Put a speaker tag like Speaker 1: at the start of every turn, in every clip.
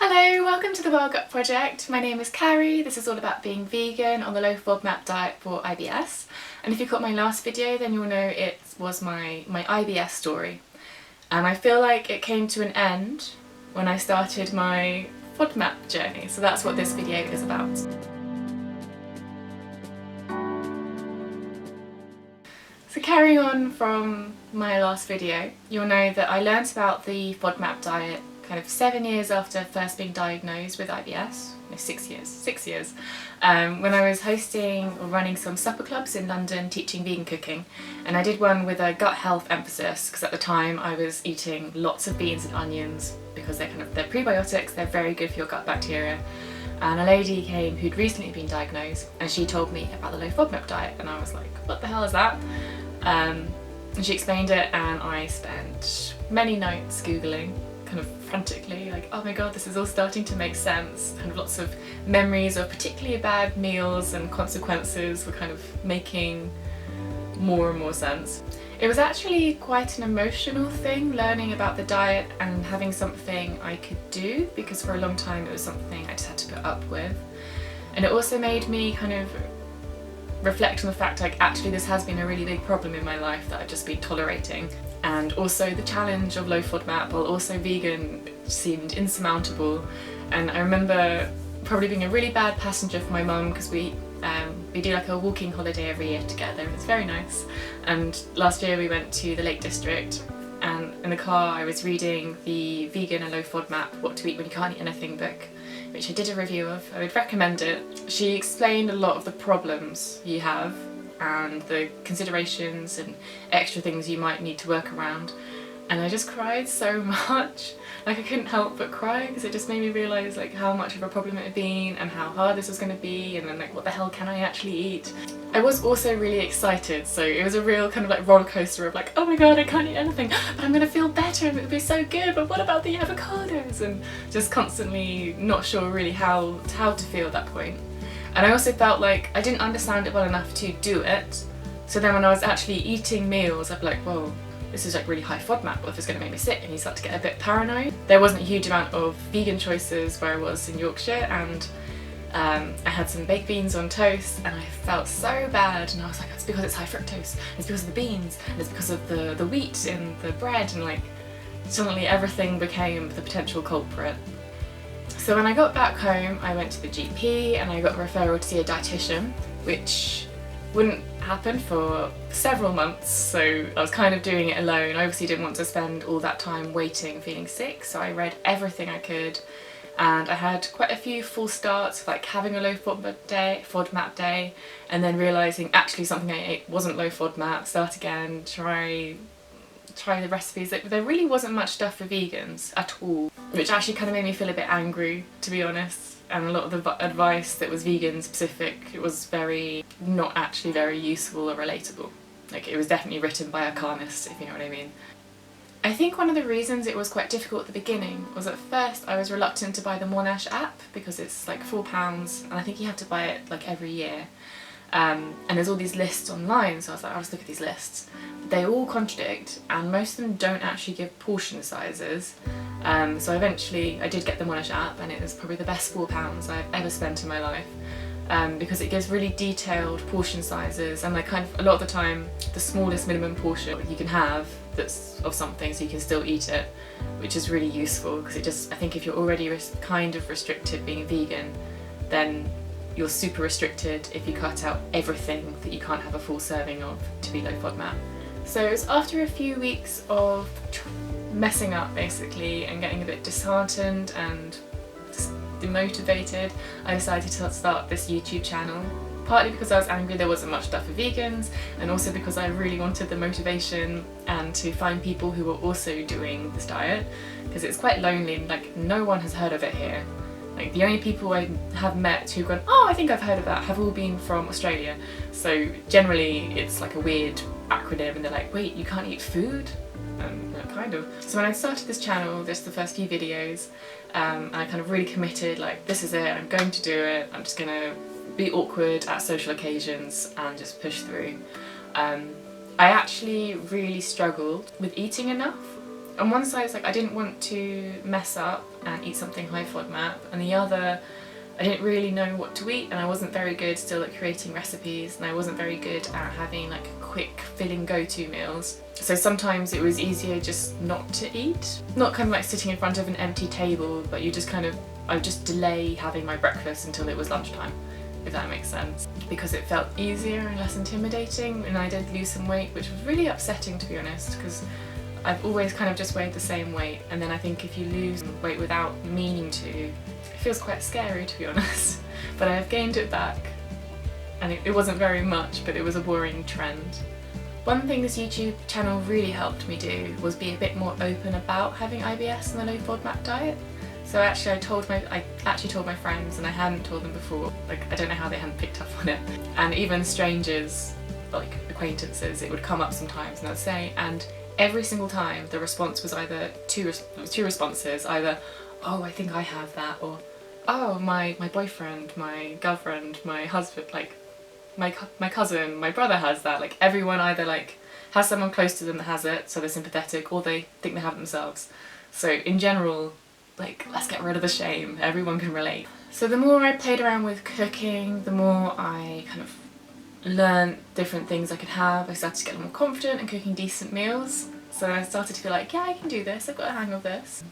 Speaker 1: Hello, welcome to the Well Gut Project. My name is Carrie. This is all about being vegan on the low FODMAP diet for IBS. And if you caught my last video, then you'll know it was my IBS story. And I feel like it came to an end when I started my FODMAP journey. So that's what this video is about. So carrying on from my last video, you'll know that I learnt about the FODMAP diet kind of 7 years after first being diagnosed with IBS, no 6 years, when I was hosting or running some supper clubs in London teaching vegan cooking, and I did one with a gut health emphasis because at the time I was eating lots of beans and onions because they're prebiotics, they're very good for your gut bacteria. And a lady came who'd recently been diagnosed and she told me about the low FODMAP diet and I was like, what the hell is that? And she explained it and I spent many nights googling, kind of frantically, like, oh my god, this is all starting to make sense, and lots of memories of particularly bad meals and consequences were kind of making more and more sense. It was actually quite an emotional thing learning about the diet and having something I could do, because for a long time it was something I just had to put up with. And it also made me kind of reflect on the fact like actually this has been a really big problem in my life that I've just been tolerating. And also the challenge of low FODMAP while also vegan seemed insurmountable. And I remember probably being a really bad passenger for my mum because we do like a walking holiday every year together and it's very nice. And last year we went to the Lake District and in the car I was reading the Vegan and Low FODMAP What to Eat When You Can't Eat Anything book, which I did a review of. I would recommend it. She explained a lot of the problems you have and the considerations and extra things you might need to work around, and I just cried so much. Like I couldn't help but cry because it just made me realise like how much of a problem it had been and how hard this was going to be, and then like what the hell can I actually eat. I was also really excited, so it was a real kind of like roller coaster of like, oh my god, I can't eat anything but I'm going to feel better and it'll be so good, but what about the avocados, and just constantly not sure really how to feel at that point. And I also felt like I didn't understand it well enough to do it, so then when I was actually eating meals I'd be like, whoa, this is like really high FODMAP, what if it's going to make me sick? And you start to get a bit paranoid. There wasn't a huge amount of vegan choices where I was in Yorkshire, and I had some baked beans on toast and I felt so bad, and I was like, it's because it's high fructose, it's because of the beans, and it's because of the wheat in the bread, and like suddenly everything became the potential culprit. So when I got back home I went to the GP and I got a referral to see a dietitian, which wouldn't happen for several months, so I was kind of doing it alone. I obviously didn't want to spend all that time waiting feeling sick, so I read everything I could, and I had quite a few false starts, like having a low FODMAP day and then realising actually something I ate wasn't low FODMAP, start again, try the recipes. There really wasn't much stuff for vegans at all, which actually kind of made me feel a bit angry, to be honest. And a lot of the advice that was vegan specific, it was not actually very useful or relatable. Like it was definitely written by a carnist, if you know what I mean. I think one of the reasons it was quite difficult at the beginning was at first I was reluctant to buy the Monash app because it's like £4 and I think you have to buy it like every year. And there's all these lists online, so I was like, I'll just look at these lists. They all contradict and most of them don't actually give portion sizes. So eventually I did get the Monash app and it was probably the best £4 I've ever spent in my life, because it gives really detailed portion sizes and like kind of a lot of the time the smallest minimum portion you can have that's of something so you can still eat it, which is really useful because it just, I think if you're already kind of restricted being vegan, then you're super restricted if you cut out everything that you can't have a full serving of to be low FODMAP. So it was after a few weeks of messing up basically and getting a bit disheartened and demotivated, I decided to start this YouTube channel. Partly because I was angry there wasn't much stuff for vegans, and also because I really wanted the motivation and to find people who were also doing this diet, because it's quite lonely, like no one has heard of it here. Like the only people I have met who've gone, oh I think I've heard of that, have all been from Australia. So generally it's like a weird acronym and they're like, wait, you can't eat food? Kind of. So when I started this channel, just the first few videos, I kind of really committed, like this is it, I'm going to do it, I'm just gonna be awkward at social occasions and just push through. I actually really struggled with eating enough. On one side it's like I didn't want to mess up and eat something high FODMAP, and the other I didn't really know what to eat, and I wasn't very good still at creating recipes, and I wasn't very good at having like quick filling go-to meals. So sometimes it was easier just not to eat. Not kind of like sitting in front of an empty table, but you just kind of, I would just delay having my breakfast until it was lunchtime, if that makes sense. Because it felt easier and less intimidating, and I did lose some weight, which was really upsetting to be honest, because I've always kind of just weighed the same weight, and then I think if you lose weight without meaning to, it feels quite scary to be honest. But I have gained it back, and it wasn't very much, but it was a worrying trend. One thing this YouTube channel really helped me do was be a bit more open about having IBS and the low FODMAP diet. So actually I actually told my friends, and I hadn't told them before. Like, I don't know how they hadn't picked up on it. And even strangers, like acquaintances, it would come up sometimes and they'd say, and every single time the response was either two responses, either, oh, I think I have that, or oh, my boyfriend, my girlfriend, my husband, like my cousin, my brother has that. Like everyone either like has someone close to them that has it, so they're sympathetic, or they think they have it themselves. So in general, like, let's get rid of the shame, everyone can relate. So the more I played around with cooking, the more I kind of learned different things I could have. I started to get more confident in cooking decent meals. So I started to feel like, yeah, I can do this, I've got a hang of this.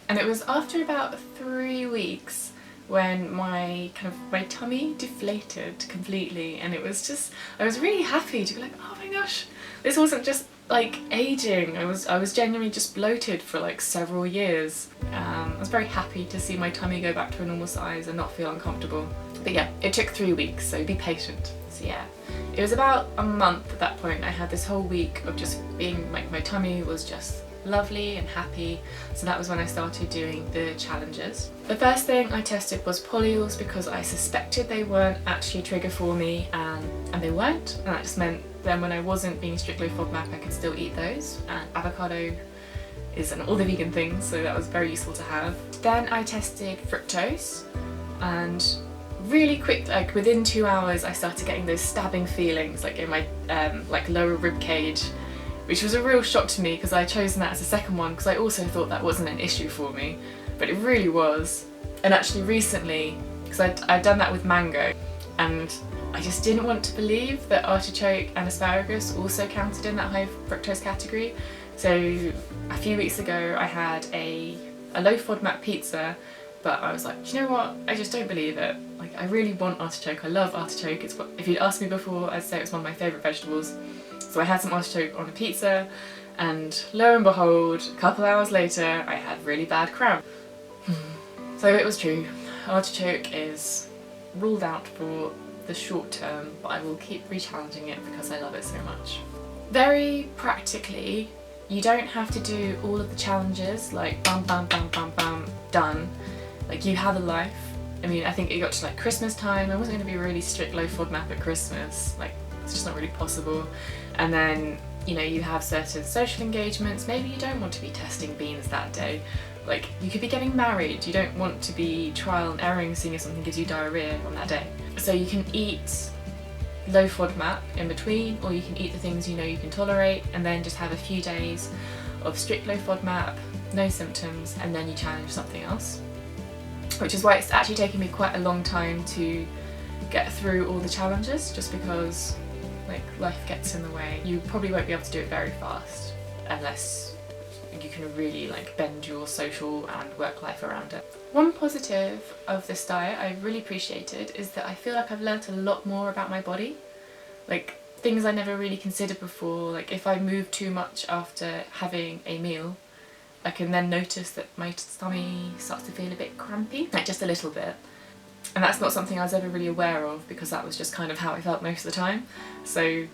Speaker 1: And it was after about 3 weeks when my tummy deflated completely, and it was just, I was really happy to be like, oh my gosh, this wasn't just like aging. I was genuinely just bloated for like several years. I was very happy to see my tummy go back to a normal size and not feel uncomfortable. But yeah, it took 3 weeks, so be patient. So yeah, it was about a month at that point. I had this whole week of just being, like, my tummy was just lovely and happy. So that was when I started doing the challenges. The first thing I tested was polyols, because I suspected they weren't actually a trigger for me, and they weren't, and that just meant then when I wasn't being strictly FODMAP I could still eat those, and avocado is all the vegan things, so that was very useful to have. Then I tested fructose, and really quick, like within 2 hours I started getting those stabbing feelings like in my like lower rib cage, which was a real shock to me because I had chosen that as a second one because I also thought that wasn't an issue for me, but it really was. And actually recently, because I'd done that with mango, and I just didn't want to believe that artichoke and asparagus also counted in that high fructose category. So a few weeks ago I had a low FODMAP pizza, but I was like, do you know what, I just don't believe it. Like, I really want artichoke, I love artichoke. It's what, if you'd asked me before, I'd say it was one of my favourite vegetables. So I had some artichoke on a pizza, and lo and behold, a couple hours later I had really bad cramp. So it was true, artichoke is ruled out for the short term, but I will keep re-challenging it because I love it so much. Very practically, you don't have to do all of the challenges like bam bam bam bam bam done. Like, you have a life. I mean, I think it got to like Christmas time, I wasn't going to be really strict low FODMAP at Christmas, like it's just not really possible. And then, you know, you have certain social engagements, maybe you don't want to be testing beans that day. Like, you could be getting married, you don't want to be trial and erroring seeing if something gives you diarrhea on that day. So you can eat low FODMAP in between, or you can eat the things you know you can tolerate, and then just have a few days of strict low FODMAP, no symptoms, and then you challenge something else. Which is why it's actually taken me quite a long time to get through all the challenges, just because like life gets in the way. You probably won't be able to do it very fast unless you can really like bend your social and work life around it. One positive of this diet I really appreciated is that I feel like I've learnt a lot more about my body. Like, things I never really considered before, like if I move too much after having a meal, I can then notice that my tummy starts to feel a bit crampy, like just a little bit. And that's not something I was ever really aware of because that was just kind of how I felt most of the time. So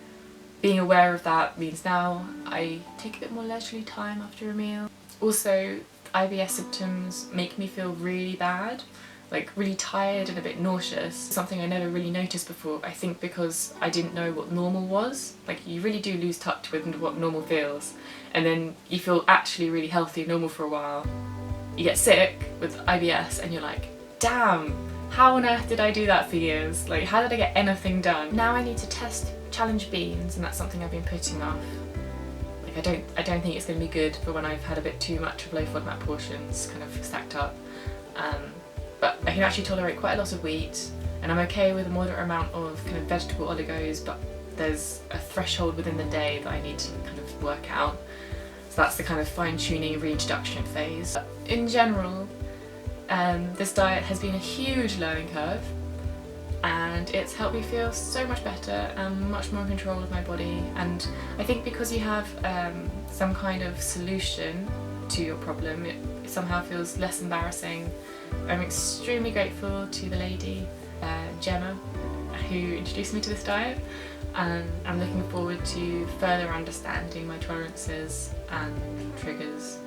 Speaker 1: being aware of that means now I take a bit more leisurely time after a meal. Also, IBS symptoms make me feel really bad, like really tired and a bit nauseous, something I never really noticed before, I think because I didn't know what normal was. Like, you really do lose touch with what normal feels, and then you feel actually really healthy and normal for a while. You get sick with IBS and you're like, damn, how on earth did I do that for years? Like, how did I get anything done? Now I need to test challenge beans, and that's something I've been putting off. Like, Like I don't think it's going to be good for when I've had a bit too much of low FODMAP portions kind of stacked up. But I can actually tolerate quite a lot of wheat, and I'm okay with a moderate amount of kind of vegetable oligos, but there's a threshold within the day that I need to kind of work out. So that's the kind of fine-tuning reintroduction phase. In general, this diet has been a huge learning curve, and it's helped me feel so much better and much more in control of my body. And I think because you have some kind of solution to your problem, it somehow feels less embarrassing. I'm extremely grateful to the lady, Gemma, who introduced me to this diet, and I'm looking forward to further understanding my tolerances and triggers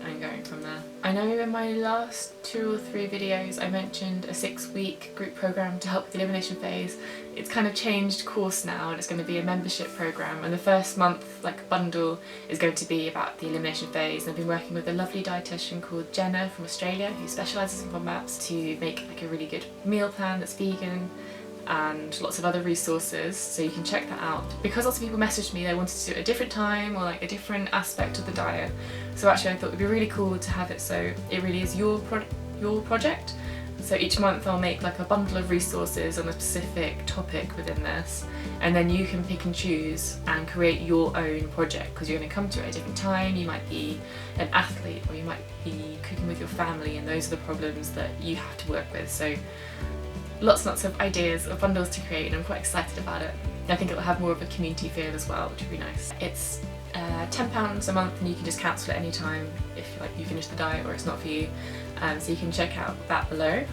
Speaker 1: and going from there. I know in my last 2 or 3 videos I mentioned a 6-week group program to help with the elimination phase. It's kind of changed course now, and it's going to be a membership program, and the first month bundle is going to be about the elimination phase. And I've been working with a lovely dietitian called Jenna from Australia, who specialises in FODMAPs, to make like a really good meal plan that's vegan and lots of other resources, so you can check that out. Because lots of people messaged me they wanted to do it at a different time or like a different aspect of the diet, so actually I thought it'd be really cool to have it so it really is your project. So each month I'll make like a bundle of resources on a specific topic within this, and then you can pick and choose and create your own project, because you're going to come to it at a different time. You might be an athlete, or you might be cooking with your family, and those are the problems that you have to work with. So lots and lots of ideas of bundles to create, and I'm quite excited about it. I think it will have more of a community feel as well, which would be nice. It's £10 a month, and you can just cancel at any time if you finish the diet or it's not for you. So you can check out that below.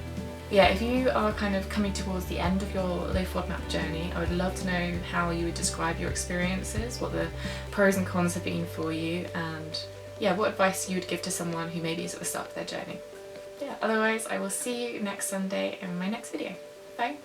Speaker 1: Yeah, if you are kind of coming towards the end of your low FODMAP journey, I would love to know how you would describe your experiences, what the pros and cons have been for you, and yeah, what advice you would give to someone who maybe is at the start of their journey. Yeah, otherwise I will see you next Sunday in my next video. Bye!